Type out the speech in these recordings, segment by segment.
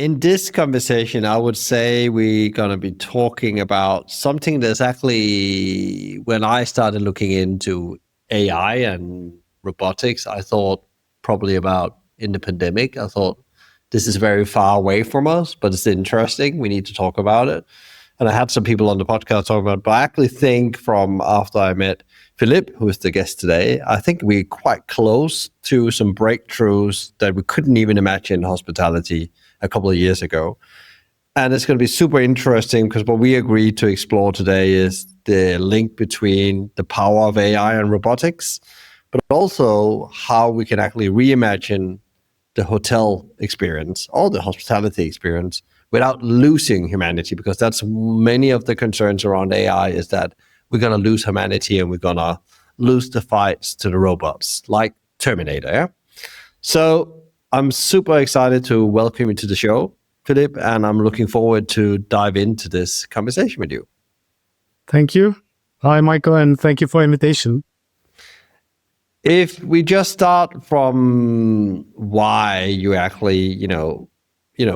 In this conversation, I would say we're going to be talking about something that's actually, when I started looking into AI and robotics, I thought probably about in the pandemic. I thought this is very far away from us, but it's interesting. We need to talk about it. And I had some people on the podcast talk about it, but I actually think from after I met Filip, who is the guest today, I think we're quite close to some breakthroughs that we couldn't even imagine in hospitality a couple of years ago. And it's going to be super interesting because what we agreed to explore today is the link between the power of AI and robotics, but also how we can actually reimagine the hotel experience or the hospitality experience without losing humanity, because that's many of the concerns around AI is that we're going to lose humanity and we're going to lose the fights to the robots, like Terminator. Yeah? So I'm super excited to welcome you to the show, Filip, and I'm looking forward to dive into this conversation with you. Thank you. Hi, Michael, and thank you for the invitation. If we just start from why you actually,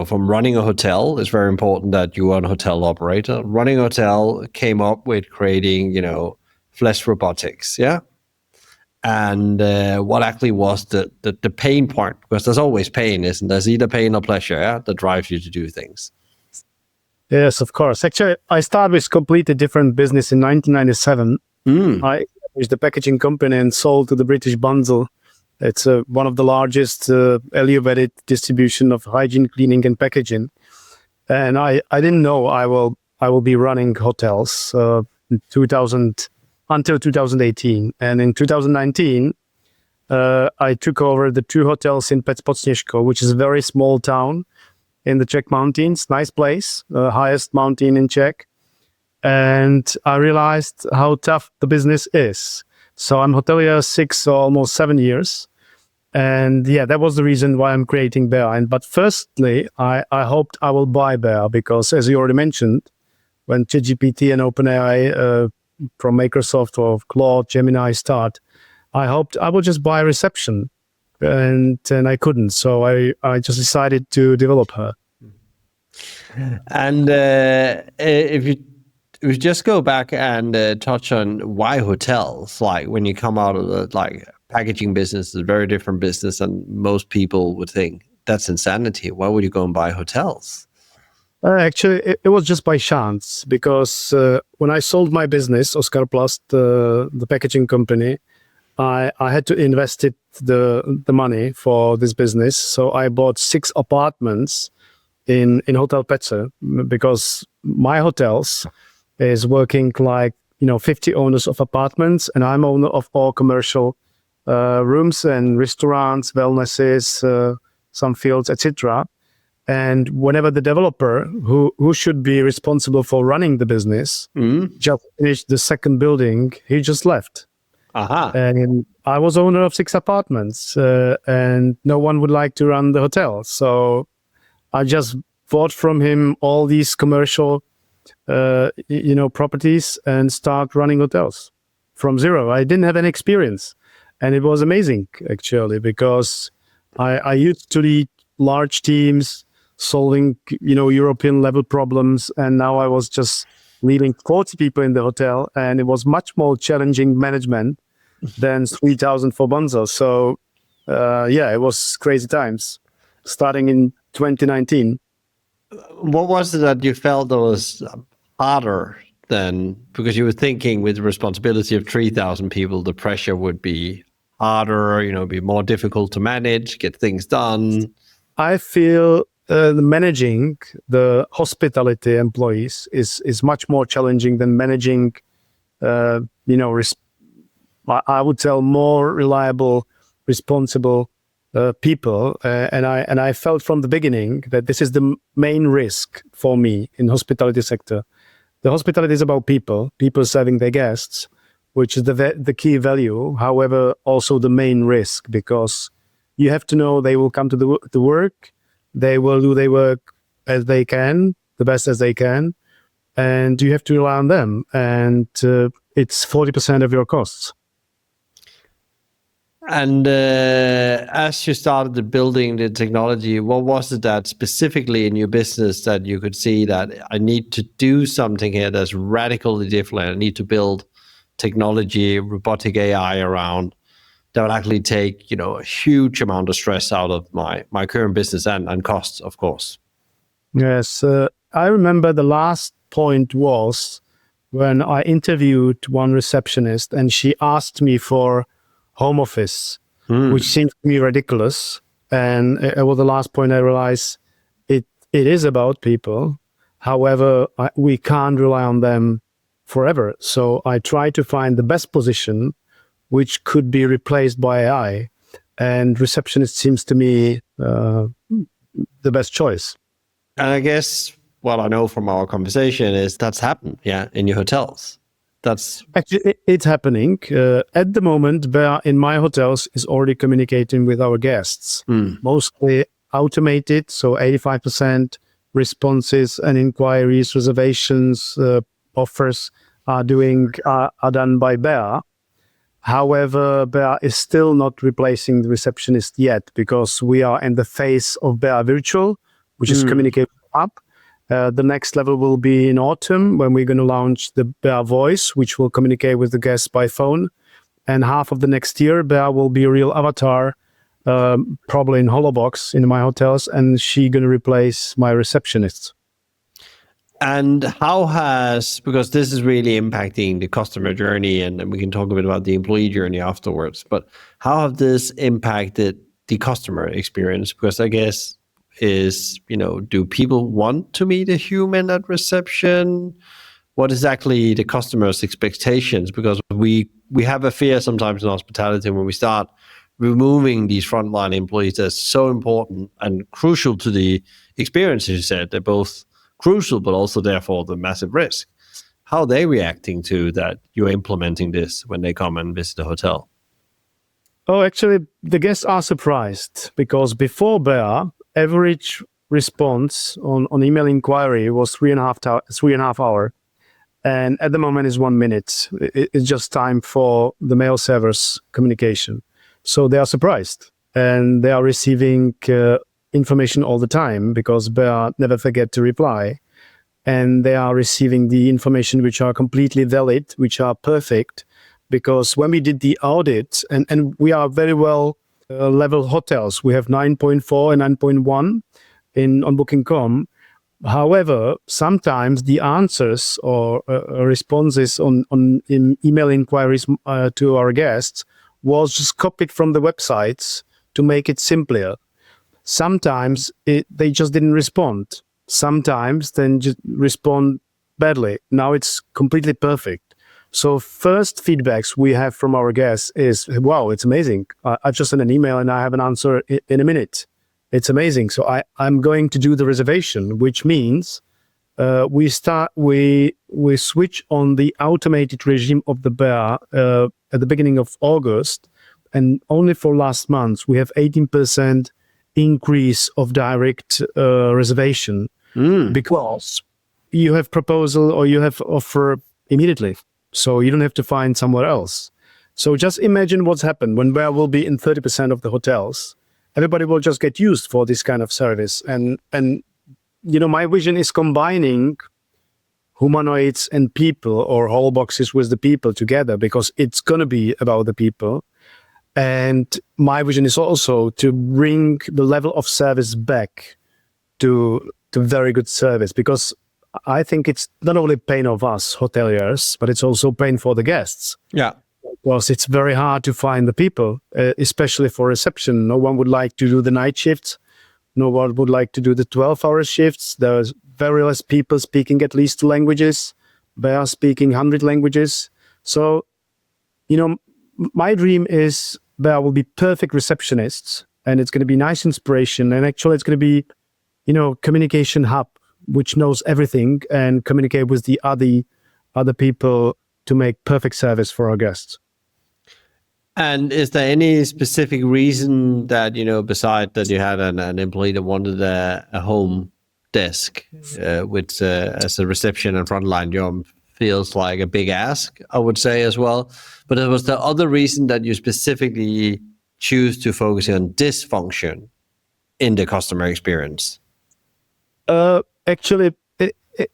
from running a hotel, it's very important that you are a hotel operator. Running a hotel came up with creating, Flesh Robotics, yeah? And what actually was the pain point? Because there's always pain, isn't there? There's either pain or pleasure, yeah, that drives you to do things. Yes, of course. Actually, I started with completely different business in 1997. I was the packaging company and sold to the British Bunzl. It's one of the largest elevated distribution of hygiene, cleaning, and packaging. And I didn't know I will be running hotels in 2000 until 2018. And in 2019, I took over the 2 hotels in Pecpocněžko, which is a very small town in the Czech mountains. Nice place, highest mountain in Czech. And I realized how tough the business is. So I'm hotelier 6 or almost 7 years. And yeah, that was the reason why I'm creating Bear. But firstly, I hoped I will buy Bear because, as you already mentioned, when ChatGPT and OpenAI from Microsoft or Claude, Gemini start, I hoped I would just buy Reception. And I couldn't. So I just decided to develop her. And if you just go back and touch on why hotels, like when you come out of the packaging business, is a very different business, and most people would think that's insanity. Why would you go and buy hotels? Actually, it was just by chance because when I sold my business, Oscar Plast, the packaging company, I had to invest the money for this business. So I bought 6 apartments in Hotel Petze because my hotels is working 50 owners of apartments, and I'm owner of all commercial rooms and restaurants, wellnesses, some fields, etc. And whenever the developer who should be responsible for running the business just finished the second building, he just left. And I was owner of 6 apartments, and no one would like to run the hotel. So I just bought from him all these commercial properties and start running hotels from zero. I didn't have any experience, and it was amazing actually because I used to lead large teams solving European level problems, and now I was just leading 40 people in the hotel, and it was much more challenging management than 3,000 for Bunzl. So it was crazy times starting in 2019. What was it that you felt that was harder than, because you were thinking with the responsibility of 3,000 people, the pressure would be harder, be more difficult to manage, get things done? I feel managing the hospitality employees is much more challenging than managing, I would tell more reliable, responsible people. And I felt from the beginning that this is the main risk for me in hospitality sector. The hospitality is about people serving their guests, which is the key value. However, also the main risk, because you have to know they will come to work. They will do their work as they can, the best as they can, and you have to rely on them. And it's 40% of your costs. And as you started building the technology, what was it that specifically in your business that you could see that I need to do something here that's radically different? I need to build technology, robotic AI around that would actually take, a huge amount of stress out of my current business and costs, of course. Yes, I remember the last point was when I interviewed one receptionist and she asked me for home office, which seemed to me ridiculous. And it was the last point I realized it is about people. However, we can't rely on them forever. So I try to find the best position which could be replaced by AI. And receptionist seems to me the best choice. And I guess what I know from our conversation is that's happened, in your hotels. That's actually it's happening at the moment. Bear in my hotels is already communicating with our guests, mostly automated. So 85% responses and inquiries, reservations, offers are done by Bear. However, Bear is still not replacing the receptionist yet because we are in the phase of Bear Virtual, which is communication up. The next level will be in autumn when we're going to launch the Bear Voice, which will communicate with the guests by phone. And half of the next year, Bear will be a real avatar, probably in Holobox in my hotels, and she's going to replace my receptionist. And because this is really impacting the customer journey, and we can talk a bit about the employee journey afterwards, but how have this impacted the customer experience? Because I guess do people want to meet a human at reception? What is actually the customer's expectations? Because we have a fear sometimes in hospitality when we start removing these frontline employees that's so important and crucial to the experience, as you said. They're both crucial, but also therefore the massive risk. How are they reacting to that you're implementing this when they come and visit the hotel? Oh, actually, the guests are surprised because before Bear, average response on email inquiry was 3.5 hours. And at the moment is 1 minute. It's just time for the mail server's communication. So they are surprised and they are receiving information all the time because Bear never forget to reply. And they are receiving the information which are completely valid, which are perfect. Because when we did the audit, and we are very well level hotels, we have 9.4 and 9.1 on Booking.com. However, sometimes the answers or responses in email inquiries to our guests was just copied from the websites to make it simpler. Sometimes they just didn't respond. Sometimes then just respond badly. Now it's completely perfect. So first feedbacks we have from our guests is, wow, it's amazing. I just sent an email and I have an answer in a minute. It's amazing. So I'm going to do the reservation, which means we switch on the automated regime of the Bear at the beginning of August. And only for last month, we have 18% increase of direct reservation because you have proposal or you have offer immediately. So you don't have to find somewhere else. So just imagine what's happened when Bear will be in 30% of the hotels. Everybody will just get used for this kind of service. And my vision is combining humanoids and people or whole boxes with the people together because it's going to be about the people. And my vision is also to bring the level of service back to very good service because I think it's not only pain of us hoteliers, but it's also pain for the guests. Yeah. Because it's very hard to find the people, especially for reception. No one would like to do the night shifts. No one would like to do the 12-hour shifts. There's very less people speaking at least 2 languages. They are speaking 100 languages. So, my dream is there will be perfect receptionists and it's going to be nice inspiration. And actually it's going to be, communication hub, which knows everything and communicate with the other people to make perfect service for our guests. And is there any specific reason that, besides that you had an employee that wanted a home desk, which as a reception and frontline job feels like a big ask, I would say as well. But was there other reason that you specifically choose to focus on this function in the customer experience? Actually,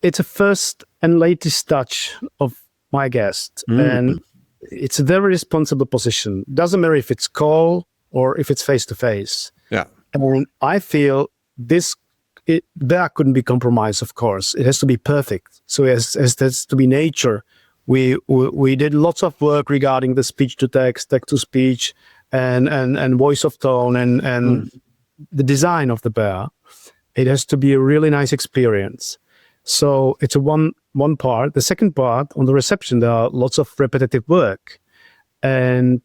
it's a first and latest touch of my guest, and it's a very responsible position. Doesn't matter if it's call or if it's face to face. Yeah, and I feel that couldn't be compromised. Of course, it has to be perfect. So as that's to be nature. We did lots of work regarding the speech to text, text to speech, and voice of tone, and the design of the bear. It has to be a really nice experience. So it's a one part. The second part, on the reception, there are lots of repetitive work. And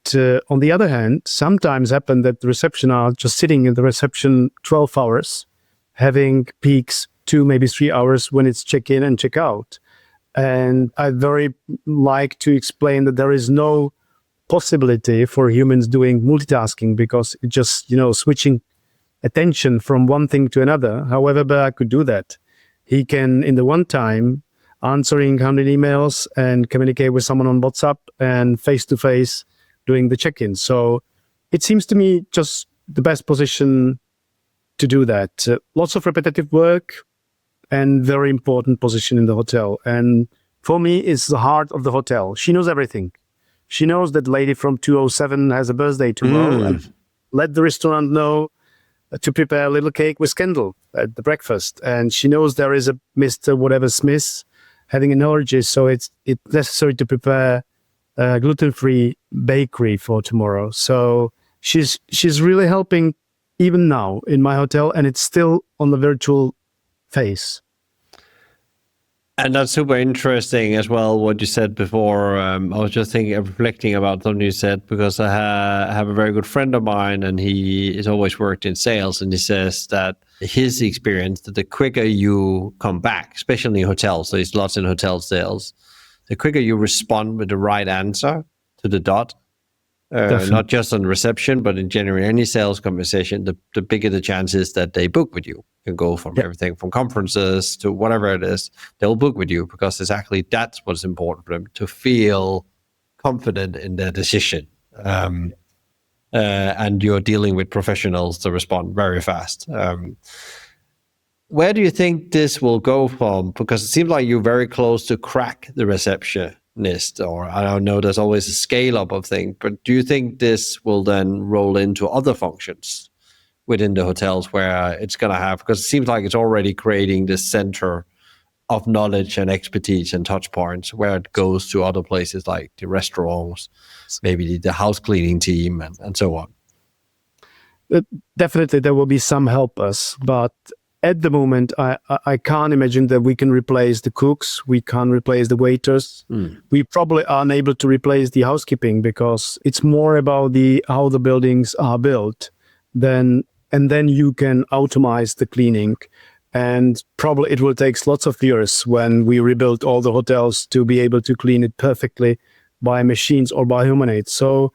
on the other hand, sometimes happen that the reception are just sitting in the reception 12 hours, having peaks 2, maybe 3 hours when it's check in and check out. And I very like to explain that there is no possibility for humans doing multitasking, because it just, switching attention from one thing to another. However, Bear could do that. He can, in the one time, answering 100 emails and communicate with someone on WhatsApp and face-to-face doing the check-in. So it seems to me just the best position to do that. Lots of repetitive work and very important position in the hotel. And for me, it's the heart of the hotel. She knows everything. She knows that lady from 207 has a birthday tomorrow, and let the restaurant know to prepare a little cake with candle at the breakfast. And she knows there is a Mr. whatever Smith having an allergy, so it's necessary to prepare a gluten-free bakery for tomorrow. So she's really helping even now in my hotel, and it's still on the virtual phase. And that's super interesting as well, what you said before. I was just reflecting about something you said, because I have a very good friend of mine, and he has always worked in sales, and he says that his experience, that the quicker you come back, especially in hotels, so there's lots in hotel sales, the quicker you respond with the right answer to the dot, not just on reception, but in general, any sales conversation, the bigger the chances that they book with you. Can go from everything from conferences to whatever it is, they'll book with you, because exactly that's what's important for them, to feel confident in their decision. And you're dealing with professionals to respond very fast. Where do you think this will go from? Because it seems like you're very close to crack the receptionist, or I don't know, there's always a scale up of things, but do you think this will then roll into other functions within the hotels where it's going to have, because it seems like it's already creating this center of knowledge and expertise and touch points, where it goes to other places like the restaurants, maybe the house cleaning team, and so on? Definitely there will be some helpers, but at the moment I can't imagine that we can replace the cooks, we can't replace the waiters. We probably are unable to replace the housekeeping, because it's more about how the buildings are built and then you can automate the cleaning. And probably it will take lots of years when we rebuild all the hotels to be able to clean it perfectly by machines or by humanoids. So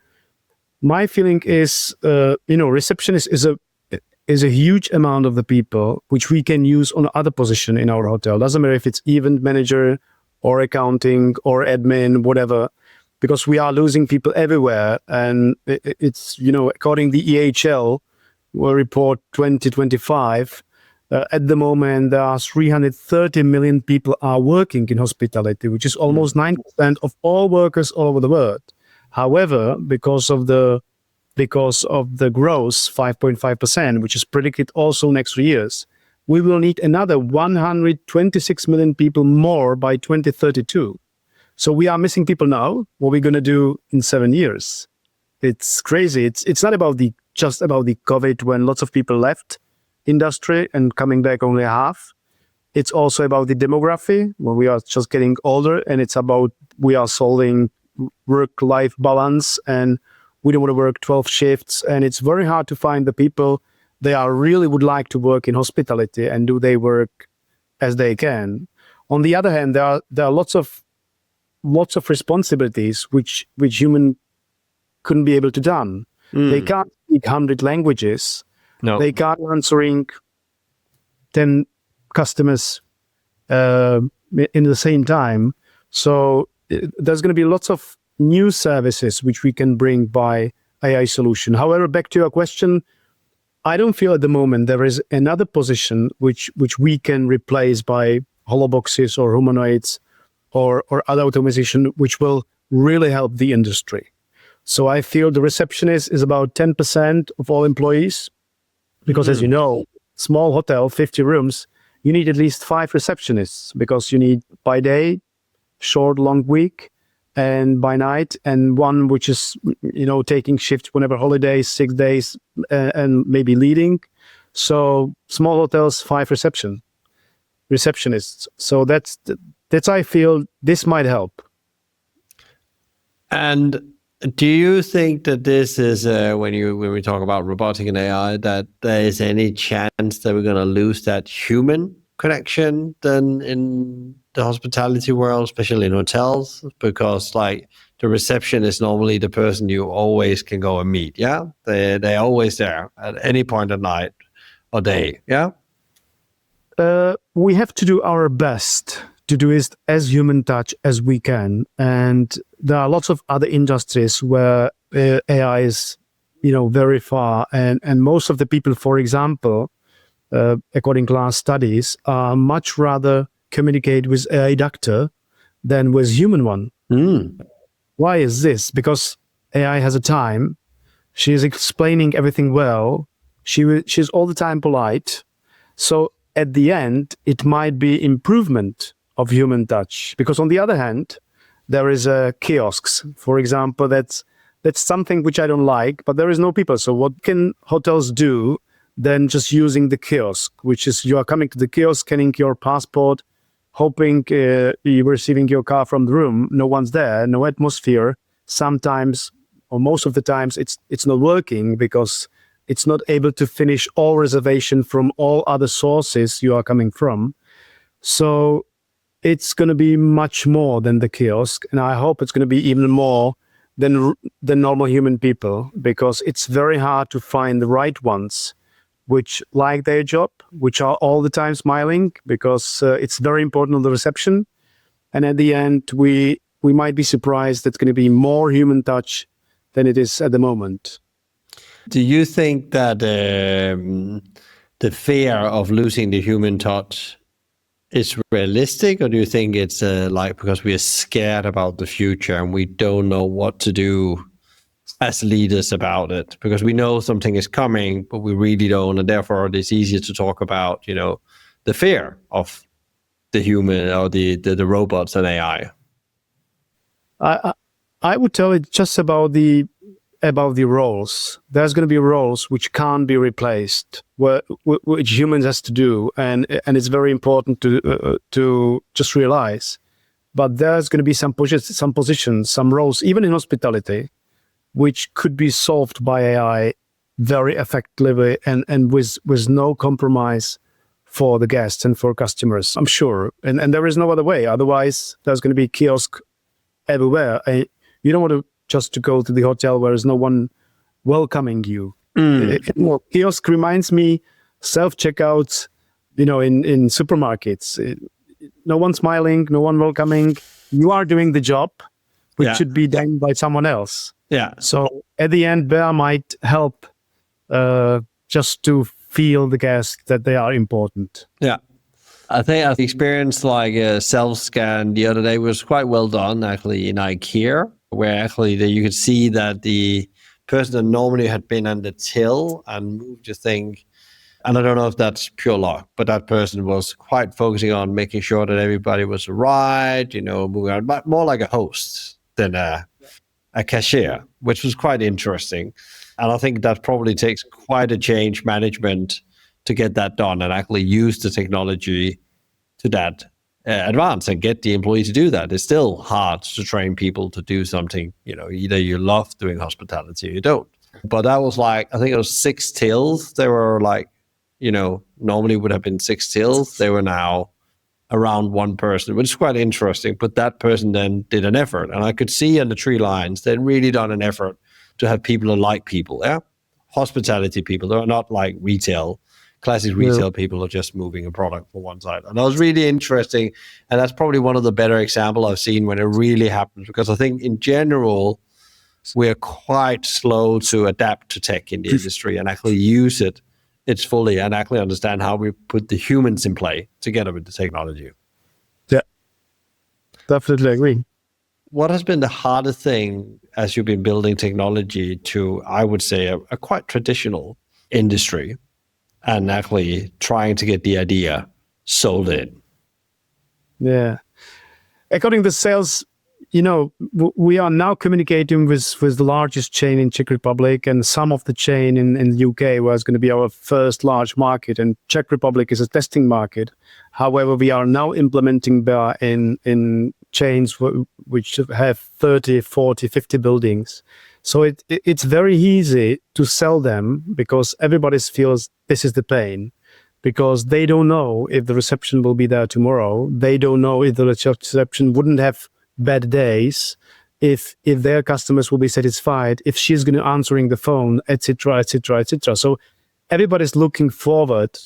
my feeling is, receptionist is a huge amount of the people which we can use on other position in our hotel. Doesn't matter if it's event manager or accounting or admin, whatever, because we are losing people everywhere. And it's, according to the EHL, report 2025, at the moment there are 330 million people are working in hospitality, which is almost 9% of all workers all over the world. However, because of the growth, 5.5%, which is predicted also next 3 years, we will need another 126 million people more by 2032. So we are missing people now. What are we going to do in 7 years? It's crazy. It's not just about the COVID, when lots of people left industry and coming back only half. It's also about the demography, when we are just getting older, and it's about we are solving work-life balance, and we don't want to work 12 shifts, and it's very hard to find the people they are really would like to work in hospitality, and do they work as they can. On the other hand, there are lots of responsibilities which human couldn't be able to done. They can't speak 100 languages. No. They can't answering 10 customers in the same time. So there's going to be lots of new services which we can bring by AI solution. However, back to your question, I don't feel at the moment there is another position which we can replace by holoboxes or humanoids or other automation, which will really help the industry. So I feel the receptionist is about 10% of all employees, because as you know, small hotel, 50 rooms, you need at least 5 receptionists, because you need by day, short, long week, and by night, and one which is, taking shifts whenever holidays, 6 days, and maybe leading. So small hotels, 5 receptionists. So that's I feel this might help. And do you think that this is when we talk about robotic and AI, that there is any chance that we're going to lose that human connection then in the hospitality world, especially in hotels? Because like the reception is normally the person you always can go and meet. Yeah, they're always there at any point of night or day. Yeah. We have to do our best to do it as human touch as we can, and there are lots of other industries where AI is, very far, and most of the people, for example, according to last studies, much rather communicate with AI doctor than with human one. Why is this? Because AI has a time. She is explaining everything well. She's all the time polite. So at the end, it might be improvement of human touch. Because on the other hand, there is kiosks, for example. That's something which I don't like, but there is no people. So what can hotels do than just using the kiosk, which is you are coming to the kiosk, scanning your passport, hoping you're receiving your car from the room. No one's there, no atmosphere. Sometimes, or most of the times, it's not working because it's not able to finish all reservation from all other sources you are coming from. So it's going to be much more than the kiosk, and I hope it's going to be even more than normal human people, because it's very hard to find the right ones which like their job, which are all the time smiling, because it's very important on the reception. And at the end, we might be surprised that it's going to be more human touch than it is at the moment. Do you think that the fear of losing the human touch is realistic, or do you think it's like because we are scared about the future and we don't know what to do as leaders about it, because we know something is coming, but we really don't, and therefore it's easier to talk about, the fear of the human or the robots and AI? I would tell it just about the roles. There's going to be roles which can't be replaced, which humans has to do, and it's very important to just realize. But there's going to be some positions, some roles, even in hospitality, which could be solved by AI very effectively and with no compromise for the guests and for customers, I'm sure. And there is no other way. Otherwise, there's going to be kiosk everywhere. You don't want to just to go to the hotel where there's no one welcoming you. Kiosk reminds me self-checkouts, in supermarkets. No one smiling, no one welcoming. You are doing the job, which should be done by someone else. Yeah. So at the end, Bear might help just to feel the guests that they are important. Yeah. I think I've experienced like a self-scan the other day. It was quite well done actually in IKEA, where actually you could see that the person that normally had been on the till and moved the thing, and I don't know if that's pure luck, but that person was quite focusing on making sure that everybody was right, moving on, but more like a host than a cashier, which was quite interesting. And I think that probably takes quite a change management to get that done and actually use the technology to that advance and get the employee to do that. It's still hard to train people to do something, either you love doing hospitality or you don't. But that was like, I think it was 6 tills. They were like, normally would have been 6 tills. They were now around one person, which is quite interesting. But that person then did an effort. And I could see on the 3 lines, they'd really done an effort to have people who like people. Yeah. Hospitality people. They're not like retail. Classic retail people are just moving a product from one side. And that was really interesting. And that's probably one of the better examples I've seen when it really happens. Because I think in general, we're quite slow to adapt to tech in the industry and actually use it's fully and actually understand how we put the humans in play together with the technology. Yeah, definitely agree. What has been the hardest thing as you've been building technology to, I would say, a quite traditional industry and actually trying to get the idea sold in? Yeah. According to sales, we are now communicating with the largest chain in Czech Republic and some of the chain in the UK was going to be our first large market, and Czech Republic is a testing market. However, we are now implementing BEA in chains which have 30, 40, 50 buildings. So it's very easy to sell them because everybody feels this is the pain. Because they don't know if the reception will be there tomorrow. They don't know if the reception wouldn't have bad days, if their customers will be satisfied, if she's going to answering the phone, etc., etc., etc. So everybody's looking forward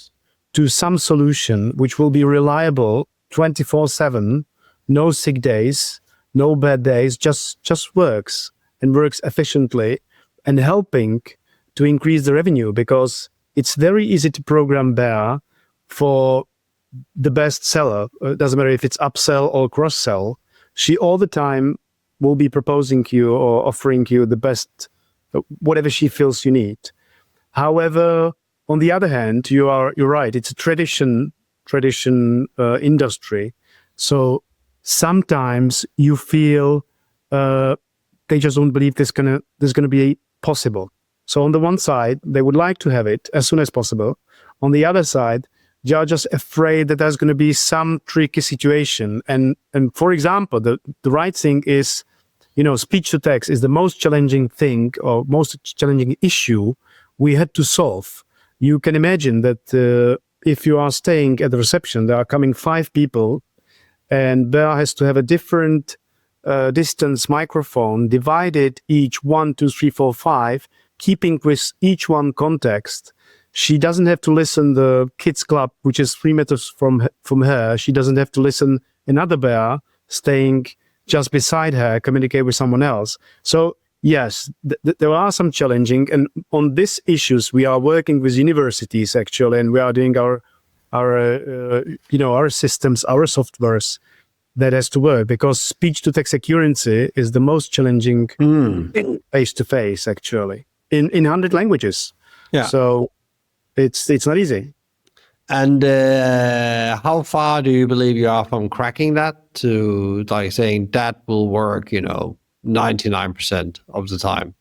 to some solution which will be reliable 24/7, no sick days, no bad days, just works and works efficiently and helping to increase the revenue, because it's very easy to program BEA for the best seller. It doesn't matter if it's upsell or cross-sell. She all the time will be proposing you or offering you the best, whatever she feels you need. However, on the other hand, you're right. It's a tradition industry. So sometimes you feel they just don't believe there's gonna be possible. So on the one side, they would like to have it as soon as possible. On the other side, they are just afraid that there's going to be some tricky situation. And for example, the right thing is, speech to text is the most challenging thing or most challenging issue we had to solve. You can imagine that if you are staying at the reception, there are coming 5 people, and BEA has to have a different distance microphone divided each 1, 2, 3, 4, 5. Keeping with each one context. She doesn't have to listen the kids club, which is 3 meters from her. She doesn't have to listen another BEA staying just beside her, communicate with someone else. So yes, there are some challenging, and on these issues we are working with universities actually, and we are doing our systems, our softwares that has to work, because speech to text accuracy is the most challenging face to face actually. In 100 languages. Yeah. So it's not easy. And how far do you believe you are from cracking that to like saying that will work, 99% of the time?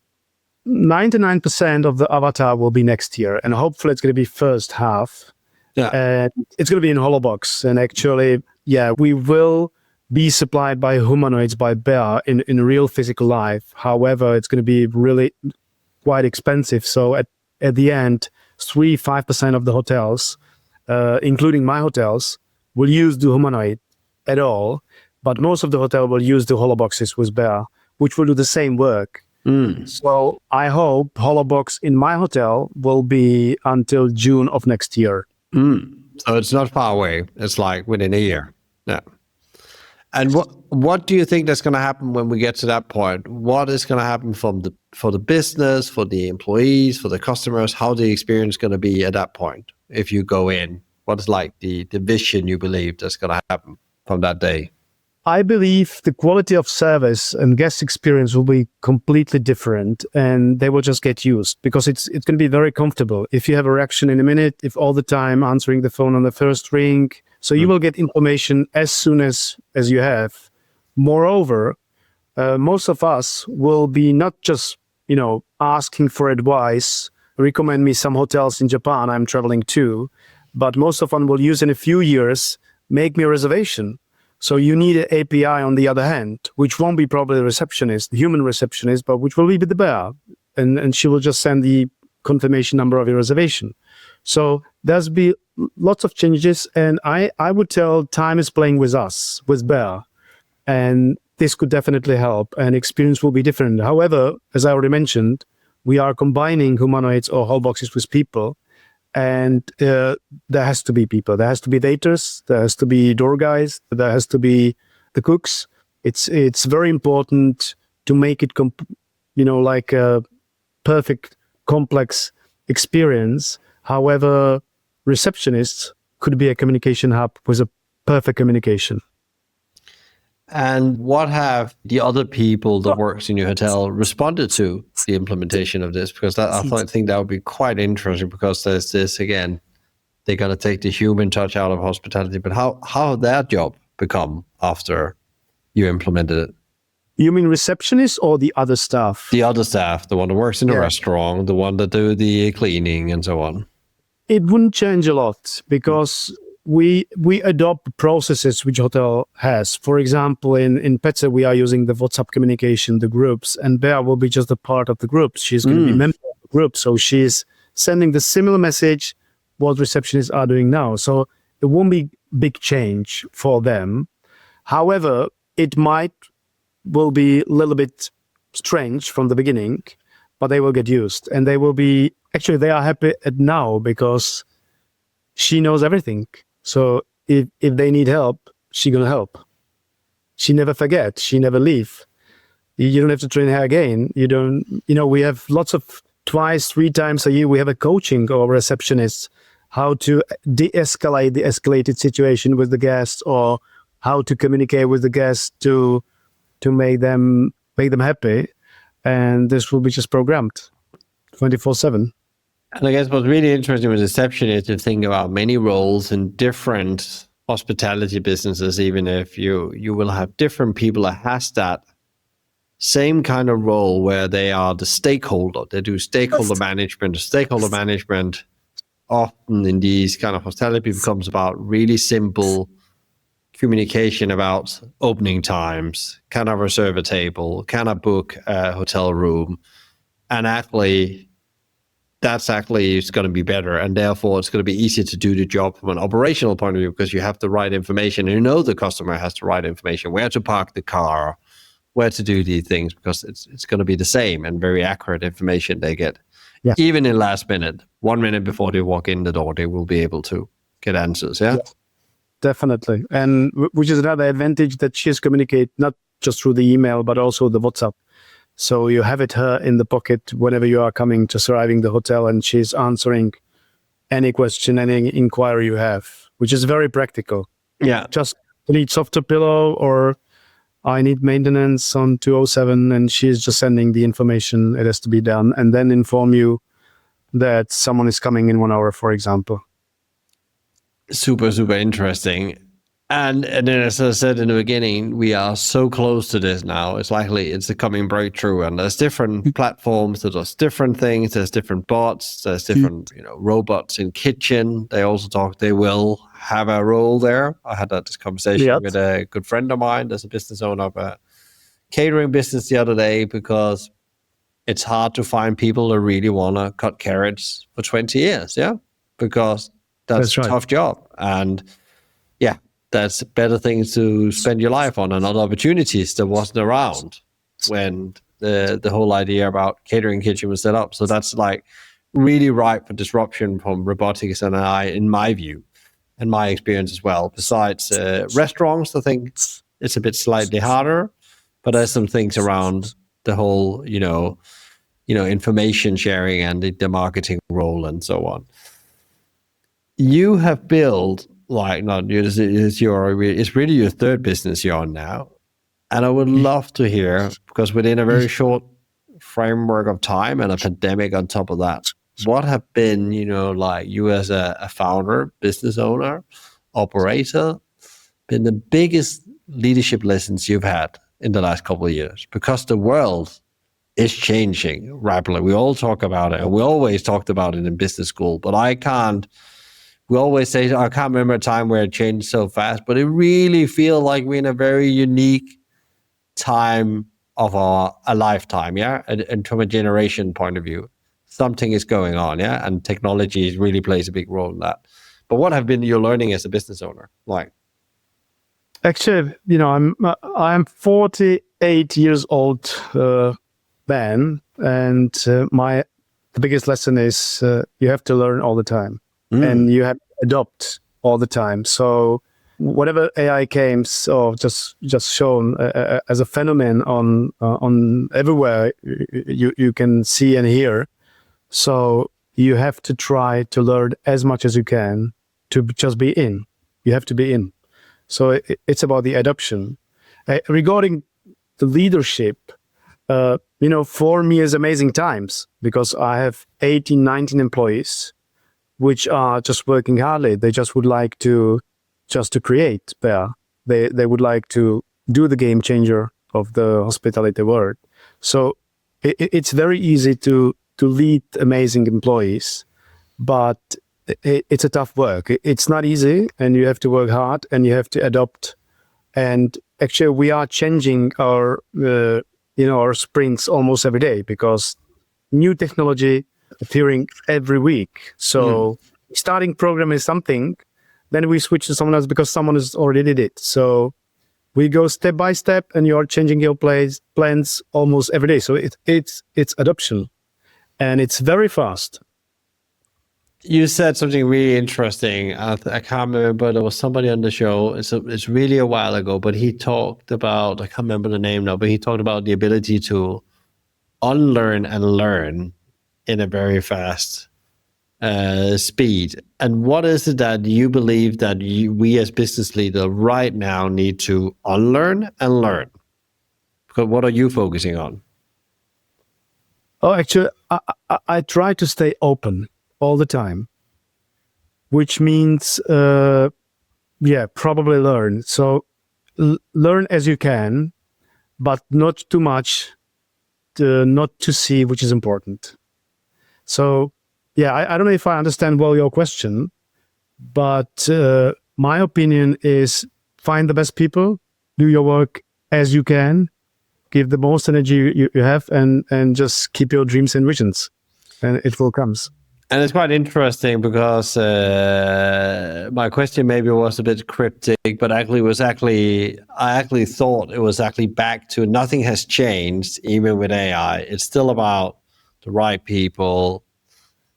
99% of the avatar will be next year, and hopefully it's going to be first half. Yeah. And it's going to be in Holobox. And actually, we will be supplied by humanoids, by BEA in real physical life. However, it's going to be really quite expensive. So at the end, 3-5% of the hotels, including my hotels, will use the humanoid at all. But most of the hotel will use the holoboxes with BEA, which will do the same work. So I hope Holobox in my hotel will be until June of next year. So it's not far away. It's like within a year. Yeah. And what do you think that's going to happen when we get to that point? What is going to happen for the business, for the employees, for the customers? How the experience going to be at that point? If you go in, what is like the vision you believe that's going to happen from that day? I believe the quality of service and guest experience will be completely different, and they will just get used because it's going to be very comfortable. If you have a reaction in a minute, if all the time answering the phone on the first ring, so you will get information as soon as you have. Moreover, most of us will be not just, asking for advice, recommend me some hotels in Japan I'm traveling to, but most of them will use in a few years, make me a reservation. So you need an API on the other hand, which won't be probably the human receptionist, but which will be the BEA. And she will just send the confirmation number of your reservation. So there's be lots of changes. And I would tell time is playing with us, with BEA. And this could definitely help, and experience will be different. However, as I already mentioned, we are combining humanoids or holoboxes with people. And there has to be people. There has to be waiters. There has to be door guys. There has to be the cooks. It's very important to make it like a perfect complex experience. However, receptionists could be a communication hub with a perfect communication. And what have the other people that works in your hotel responded to the implementation of this? Because I think that would be quite interesting, because there's this, again, they got to take the human touch out of hospitality, but how that job become after you implemented it? You mean receptionist or the other staff? The other staff, the one that works in the restaurant, the one that do the cleaning and so on. It wouldn't change a lot, because we adopt processes which hotel has. For example, in Petze, we are using the WhatsApp communication, the groups, and Bea will be just a part of the groups. She's going to be member of the group. So she's sending the similar message what receptionists are doing now. So it won't be big change for them. However, it will be a little bit strange from the beginning, but they will get used, and they will be, actually they are happy at now because she knows everything. So if they need help, she's going to help. She never forget. She never leave. You don't have to train her again. We have lots of 2-3 times a year, we have a coaching of receptionists, how to de-escalate the escalated situation with the guests, or how to communicate with the guests to make them happy. And this will be just programmed 24/7. And I guess what's really interesting with reception is to think about many roles in different hospitality businesses, even if you will have different people that has that same kind of role where they are the stakeholder. They do stakeholder management. Stakeholder management often in these kind of hospitality becomes about really simple communication about opening times. Can I reserve a table? Can I book a hotel room? And actually, that's actually is going to be better, and therefore it's going to be easier to do the job from an operational point of view, because you have the right information, and you know the customer has the right information, where to park the car, where to do these things, because it's going to be the same and very accurate information they get. Yeah. Even in last minute, 1 minute before they walk in the door, they will be able to get answers. Yeah. Definitely. And which is another advantage, that she's communicate not just through the email, but also the WhatsApp. So you have her in the pocket whenever you are coming, just arriving the hotel, and she's answering any question, any inquiry you have, which is very practical. Yeah. Just need software pillow, or I need maintenance on 207, and she's just sending the information it has to be done, and then inform you that someone is coming in 1 hour, for example. Super, super interesting. And then, as I said in the beginning, we are so close to this now. It's likely it's a coming breakthrough, and there's different platforms that does different things. There's different bots. There's different, robots in kitchen. They also talk. They will have a role there. I had this conversation with a good friend of mine. There's a business owner of a catering business the other day, because it's hard to find people that really want to cut carrots for 20 years. Yeah, because that's a tough job, and that's better things to spend your life on, and other opportunities that wasn't around when the whole idea about catering kitchen was set up. So that's like really ripe for disruption from robotics and AI, in my view, and my experience as well. Besides restaurants, I think it's a bit slightly harder, but there's some things around the whole, information sharing and the marketing role and so on. You have built, it's really your third business you're on now. And I would love to hear, because within a very short framework of time and a pandemic on top of that, what have been, you as a founder, business owner, operator, been the biggest leadership lessons you've had in the last couple of years? Because the world is changing rapidly. We all talk about it, and we always talked about it in business school, but we always say, I can't remember a time where it changed so fast, but it really feels like we're in a very unique time of a lifetime, yeah? And from a generation point of view, something is going on, yeah? And technology really plays a big role in that. But what have been your learning as a business owner like? Actually, I'm 48 years old man, and the biggest lesson is you have to learn all the time. And you have to adopt all the time. So whatever AI came or just shown as a phenomenon on everywhere you can see and hear. So you have to try to learn as much as you can to just be in. You have to be in. So it's about the adoption. Regarding the leadership, for me is amazing times because I have 18, 19 employees, which are just working hardly. They just would like to create there. They would like to do the game changer of the hospitality world. So it's very easy to lead amazing employees, but it's a tough work. It's not easy, and you have to work hard, and you have to adopt. And actually, we are changing our our sprints almost every day because new technology appearing every week. So starting program is something, then we switch to someone else because someone has already did it. So we go step by step, and you are changing your plans almost every day. So it's adoption, and it's very fast. You said something really interesting. I can't remember. There was somebody on the show. It's really a while ago, but he talked about, I can't remember the name now, but he talked about the ability to unlearn and learn in a very fast speed. And what is it that you believe that we as business leaders right now need to unlearn and learn? Because what are you focusing on? Oh, actually, I try to stay open all the time, which means, probably learn. So learn as you can, but not too much, not to see which is important. So, I don't know if I understand well your question, but my opinion is find the best people, do your work as you can, give the most energy you have, and just keep your dreams and visions, and it will come. And it's quite interesting because my question maybe was a bit cryptic, but I actually thought it was actually back to nothing has changed even with AI. It's still about the right people,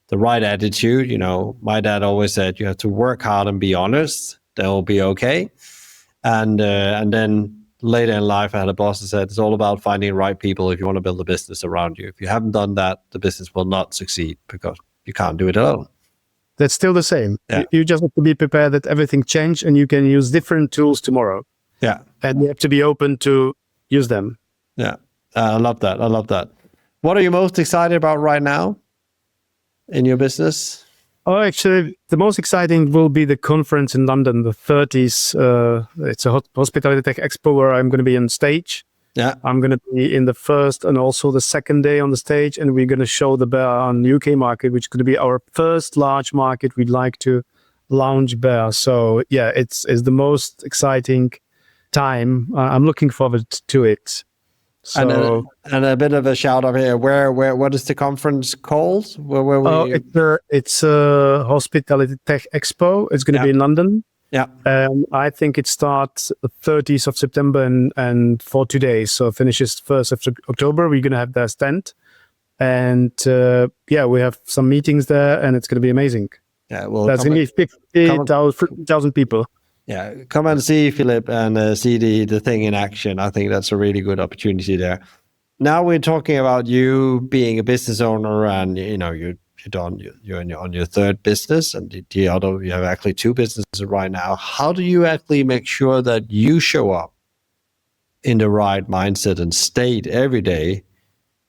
the right attitude. My dad always said you have to work hard and be honest. Then will be okay. And then later in life, I had a boss that said it's all about finding the right people if you want to build a business around you. If you haven't done that, the business will not succeed because you can't do it alone. That's still the same. Yeah. You just have to be prepared that everything changes and you can use different tools tomorrow. Yeah. And you have to be open to use them. Yeah. I love that. What are you most excited about right now in your business? Oh, actually, the most exciting will be the conference in London, the 30s. It's a Hospitality Tech Expo where I'm going to be on stage. Yeah. I'm going to be in the first and also the second day on the stage, and we're going to show the bear on the UK market, which is going to be our first large market we'd like to launch bear. So it's the most exciting time. I'm looking forward to it. So, and a bit of a shout out here. What is the conference called? It's a Hospitality Tech Expo. It's going to be in London. Yeah. I think it starts the 30th of September and for 2 days. So finishes 1st of October. We're going to have their stand. And we have some meetings there, and it's going to be amazing. Yeah, well, there's going to be 50,000 people. Yeah, come and see Filip and see the thing in action. I think that's a really good opportunity there. Now we're talking about you being a business owner, and you're on your third business, and the other, you have actually two businesses right now. How do you actually make sure that you show up in the right mindset and state every day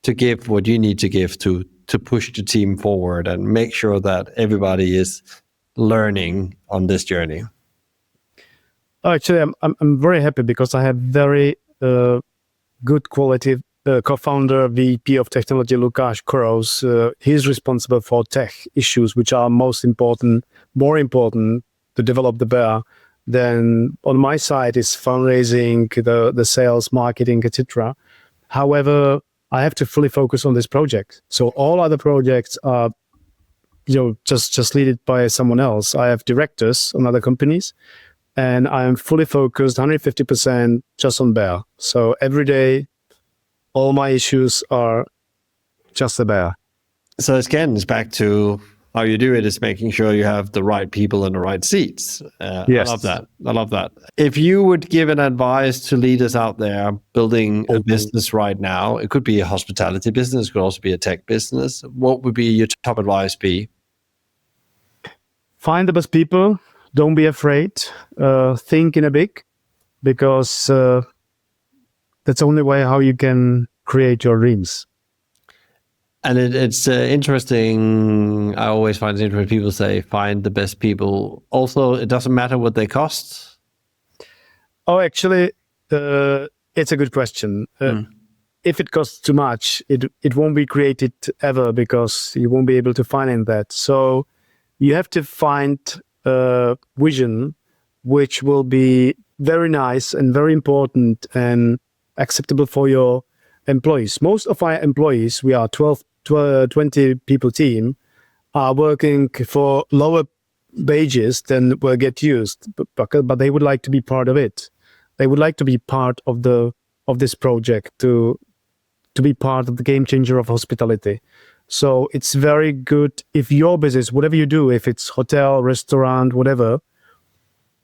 to give what you need to give to push the team forward and make sure that everybody is learning on this journey? Actually, I'm very happy because I have very good quality co-founder, VP of Technology, Lukáš Koros. He's responsible for tech issues, which are more important to develop the bear. Then on my side is fundraising, the sales, marketing, etc. However, I have to fully focus on this project. So all other projects are, just led by someone else. I have directors on other companies, and I am fully focused 150% just on bear. So every day, all my issues are just the bear. So again, it's back to how you do it is making sure you have the right people in the right seats. Yes. I love that. If you would give an advice to leaders out there building a business right now, it could be a hospitality business, it could also be a tech business. What would be your top advice be? Find the best people. Don't be afraid. Think in a big, because that's the only way how you can create your dreams. And it's interesting. I always find it interesting. People say find the best people. Also, it doesn't matter what they cost. Oh, actually, it's a good question. If it costs too much, it won't be created ever, because you won't be able to finance that. So you have to find a vision which will be very nice and very important and acceptable for your employees. Most of our employees, we are 20 people team, are working for lower wages than will get used, but they would like to be part of it. They would like to be part of this project, to be part of the game changer of hospitality. So it's very good if your business, whatever you do, if it's hotel, restaurant, whatever,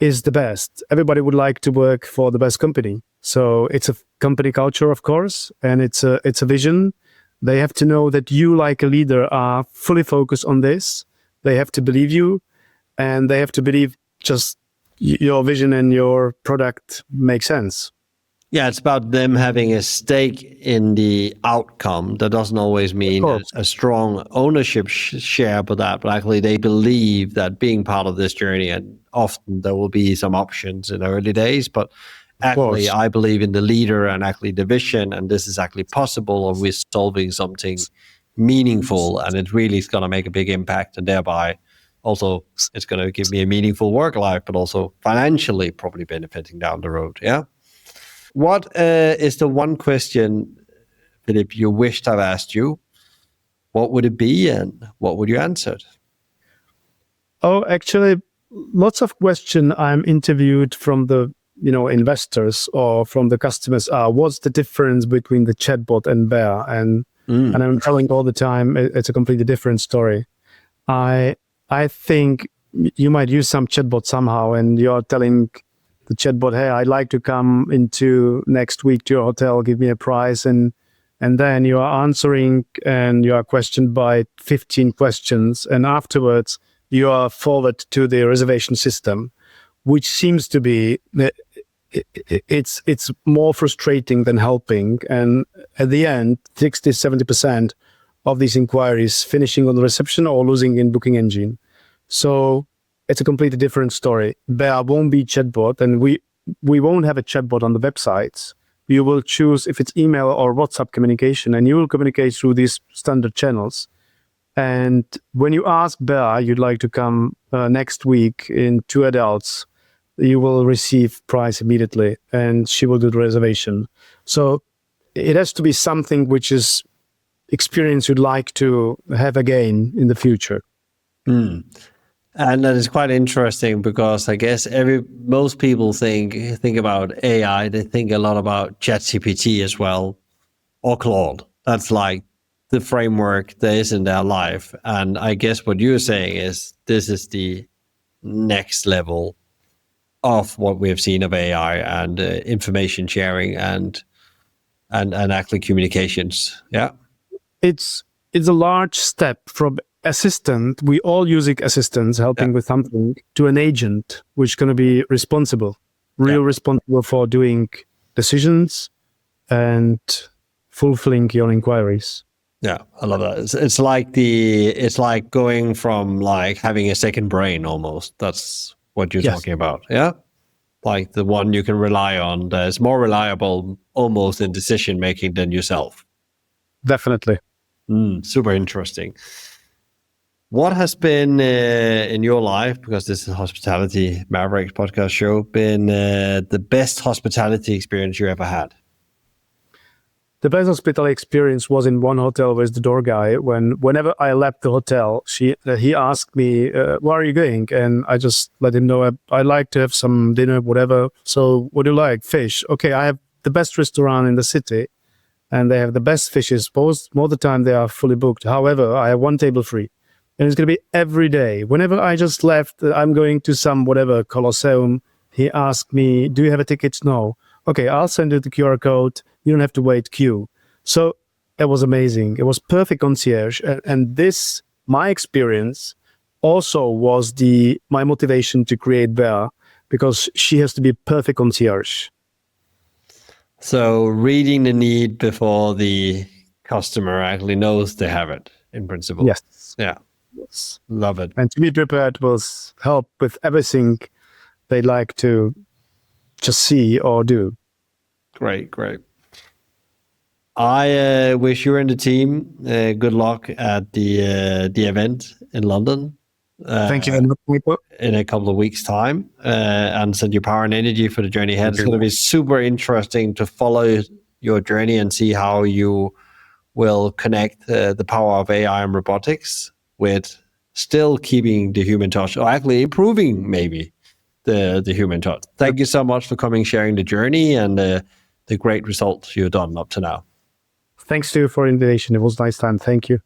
is the best. Everybody would like to work for the best company. So it's a company culture, of course, and it's a vision. They have to know that you, like a leader, are fully focused on this. They have to believe you, and they have to believe just your vision and your product makes sense. Yeah, it's about them having a stake in the outcome. That doesn't always mean a strong ownership share for that, but actually they believe that being part of this journey, and often there will be some options in the early days, but actually I believe in the leader and actually the vision, and this is actually possible, and we're solving something meaningful, and it really is going to make a big impact, and thereby also it's going to give me a meaningful work life, but also financially probably benefiting down the road. Yeah. What is the one question, Filip, you wished I've asked you? What would it be, and what would you answer? Oh, actually, lots of questions I'm interviewed from the investors or from the customers are, what's the difference between the chatbot and Bear? And I'm telling all the time, it's a completely different story. I think you might use some chatbot somehow, and you're telling the chatbot, hey, I'd like to come into next week to your hotel, give me a price. And then you are answering, and you are questioned by 15 questions. And afterwards, you are forwarded to the reservation system, which seems to be, it's more frustrating than helping. And at the end, 60-70% of these inquiries finishing on the reception or losing in booking engine. So it's a completely different story. There won't be chatbot, and we won't have a chatbot on the websites. You will choose if it's email or WhatsApp communication, and you will communicate through these standard channels. And when you ask Bear, you'd like to come next week in 2 adults, you will receive price immediately, and she will do the reservation. So it has to be something which is experience you'd like to have again in the future. And that is quite interesting, because I guess most people think about AI, they think a lot about ChatGPT as well, or Claude. That's like the framework there is in their life. And I guess what you're saying is this is the next level of what we've seen of AI and information sharing and actually communications. Yeah. It's a large step from assistant. We all using assistants helping with something, to an agent, which is going to be responsible for doing decisions and fulfilling your inquiries. Yeah, I love that. It's like going from like having a second brain almost. That's what you're talking about. Yeah. Like the one you can rely on that's more reliable almost in decision making than yourself. Definitely. Super interesting. What has been in your life, because this is Hospitality Mavericks podcast show, been the best hospitality experience you ever had? The best hospitality experience was in one hotel with the door guy. Whenever I left the hotel, he asked me, where are you going? And I just let him know, I like to have some dinner, whatever. So what do you like? Fish. Okay, I have the best restaurant in the city, and they have the best fishes. Most of the time they are fully booked. However, I have one table free. And it's going to be every day. Whenever I just left, I'm going to some whatever Colosseum. He asked me, do you have a ticket? No. Okay, I'll send you the QR code. You don't have to wait queue. So it was amazing. It was perfect concierge. And this, my experience, also was my motivation to create Bea, because she has to be perfect concierge. So reading the need before the customer actually knows they have it, in principle. Yes. Yeah. Yes. Love it. And to be prepared was help with everything they like to just see or do. Great. I wish you and the team good luck at the event in London. Thank you very much, Nico. In a couple of weeks' time, and send your power and energy for the journey ahead. It's going to be super interesting to follow your journey and see how you will connect the power of AI and robotics with still keeping the human touch, or actually improving maybe the human touch. Thank you so much for coming, sharing the journey and the great results you've done up to now. Thanks to you for the invitation. It was a nice time. Thank you.